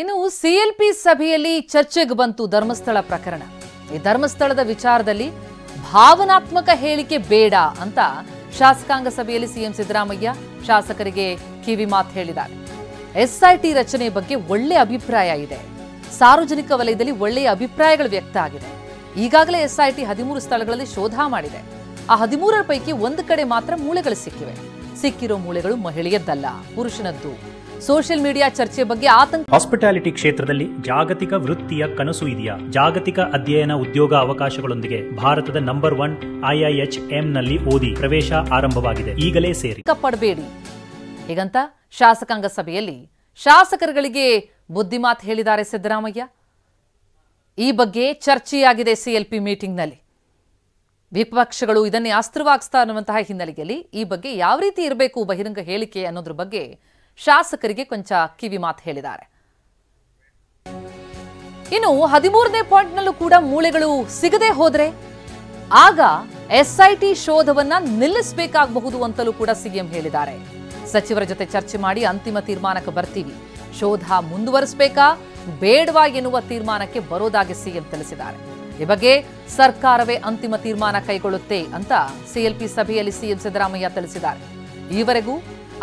ಇನ್ನು ಸಿಎಲ್ಪಿ ಸಭೆಯಲ್ಲಿ ಚರ್ಚೆಗೆ ಬಂತು ಧರ್ಮಸ್ಥಳ ಪ್ರಕರಣ. ಈ ಧರ್ಮಸ್ಥಳದ ವಿಚಾರದಲ್ಲಿ ಭಾವನಾತ್ಮಕ ಹೇಳಿಕೆ ಬೇಡ ಅಂತ ಶಾಸಕಾಂಗ ಸಭೆಯಲ್ಲಿ ಸಿಎಂ ಸಿದ್ದರಾಮಯ್ಯ ಶಾಸಕರಿಗೆ ಕಿವಿ ಮಾತು ಹೇಳಿದ್ದಾರೆ. ಎಸ್ಐಟಿ ರಚನೆ ಬಗ್ಗೆ ಒಳ್ಳೆ ಅಭಿಪ್ರಾಯ ಇದೆ, ಸಾರ್ವಜನಿಕ ವಲಯದಲ್ಲಿ ಒಳ್ಳೆಯ ಅಭಿಪ್ರಾಯಗಳು ವ್ಯಕ್ತ ಆಗಿದೆ. ಈಗಾಗಲೇ ಎಸ್ಐಟಿ 13 ಸ್ಥಳಗಳಲ್ಲಿ ಶೋಧ ಮಾಡಿದೆ. ಆ 13ರ ಪೈಕಿ ಒಂದು ಕಡೆ ಮಾತ್ರ ಮೂಳೆಗಳು ಸಿಕ್ಕಿವೆ. ಸಿಕ್ಕಿರೋ ಮೂಳೆಗಳು ಮಹಿಳೆಯದ್ದಲ್ಲ, ಪುರುಷನದ್ದು. ಸೋಷಿಯಲ್ ಮೀಡಿಯಾ ಚರ್ಚೆ ಬಗ್ಗೆ ಆತಂಕ. ಹಾಸ್ಪಿಟಾಲಿಟಿ ಕ್ಷೇತ್ರದಲ್ಲಿ ಜಾಗತಿಕ ವೃತ್ತಿಯ ಕನಸು ಇದೆಯಾ? ಜಾಗತಿಕ ಅಧ್ಯಯನ ಉದ್ಯೋಗ ಅವಕಾಶಗಳೊಂದಿಗೆ ಭಾರತದ ನಂಬರ್ 1 IIHM ನಲ್ಲಿ ಓದಿ ಪ್ರವೇಶ ಆರಂಭವಾಗಿದೆ. ಈಗಲೇ ಸೇರಿ. ಪಡಬೇಡಿ ಹೀಗಂತ ಶಾಸಕಾಂಗ ಸಭೆಯಲ್ಲಿ ಶಾಸಕರುಗಳಿಗೆ ಬುದ್ಧಿಮಾತು ಹೇಳಿದ್ದಾರೆ ಸಿದ್ದರಾಮಯ್ಯ. ಈ ಬಗ್ಗೆ ಚರ್ಚೆಯಾಗಿದೆ ಸಿಎಲ್ಪಿ ಮೀಟಿಂಗ್ನಲ್ಲಿ. ವಿಪಕ್ಷಗಳು ಇದನ್ನೇ ಅಸ್ತ್ರವಾಗಿಸ್ತಾ ಅನ್ನುವಂತಹ ಹಿನ್ನೆಲೆಯಲ್ಲಿ ಈ ಬಗ್ಗೆ ಯಾವ ರೀತಿ ಇರಬೇಕು ಬಹಿರಂಗ ಹೇಳಿಕೆ ಅನ್ನೋದ್ರ ಬಗ್ಗೆ ಶಾಸಕರಿಗೆ ಕೊಂಚ ಕಿವಿ ಮಾತು ಹೇಳಿದ್ದಾರೆ. ಇನ್ನು 13ನೇ ಪಾಯಿಂಟ್ನಲ್ಲೂ ಕೂಡ ಮೂಳೆಗಳು ಸಿಗದೆ ಹೋದ್ರೆ ಆಗ ಎಸ್ಐಟಿ ಶೋಧವನ್ನ ನಿಲ್ಲಿಸಬೇಕಾಗಬಹುದು ಅಂತಲೂ ಕೂಡ ಸಿಎಂ ಹೇಳಿದ್ದಾರೆ. ಸಚಿವರ ಜೊತೆ ಚರ್ಚೆ ಮಾಡಿ ಅಂತಿಮ ತೀರ್ಮಾನಕ್ಕೆ ಬರ್ತೀವಿ, ಶೋಧ ಮುಂದುವರಿಸಬೇಕಾ ಬೇಡವಾ ಎನ್ನುವ ತೀರ್ಮಾನಕ್ಕೆ ಬರೋದಾಗಿ ಸಿಎಂ ತಿಳಿಸಿದ್ದಾರೆ. ಈ ಬಗ್ಗೆ ಸರ್ಕಾರವೇ ಅಂತಿಮ ತೀರ್ಮಾನ ಕೈಗೊಳ್ಳುತ್ತೆ ಅಂತ ಸಿಎಲ್ಪಿ ಸಭೆಯಲ್ಲಿ ಸಿಎಂ ಸಿದ್ದರಾಮಯ್ಯ ತಿಳಿಸಿದ್ದಾರೆ. ಈವರೆಗೂ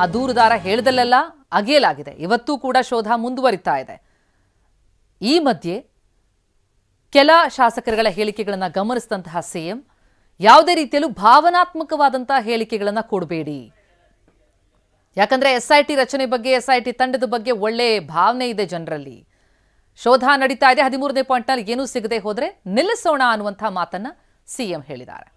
ಆ ದೂರುದಾರ ಹೇಳಿದಲ್ಲೆಲ್ಲ ಅಗೇಲಾಗಿದೆ. ಇವತ್ತೂ ಕೂಡ ಶೋಧ ಮುಂದುವರಿತಾ ಇದೆ. ಈ ಮಧ್ಯೆ ಕೆಲ ಶಾಸಕರುಗಳ ಹೇಳಿಕೆಗಳನ್ನು ಗಮನಿಸಿದಂತಹ ಸಿಎಂ ಯಾವುದೇ ರೀತಿಯಲ್ಲೂ ಭಾವನಾತ್ಮಕವಾದಂತಹ ಹೇಳಿಕೆಗಳನ್ನು ಕೊಡಬೇಡಿ, ಯಾಕಂದ್ರೆ ಎಸ್ಐಟಿ ರಚನೆ ಬಗ್ಗೆ, ಎಸ್ಐಟಿ ತಂಡದ ಬಗ್ಗೆ ಒಳ್ಳೆ ಭಾವನೆ ಇದೆ ಜನರಲ್ಲಿ. ಶೋಧ ನಡೀತಾ ಇದೆ. 13ನೇ ಪಾಯಿಂಟ್ನಲ್ಲಿ ಏನೂ ಸಿಗದೆ ಹೋದ್ರೆ ನಿಲ್ಲಿಸೋಣ ಅನ್ನುವಂತಹ ಮಾತನ್ನ ಸಿಎಂ ಹೇಳಿದ್ದಾರೆ.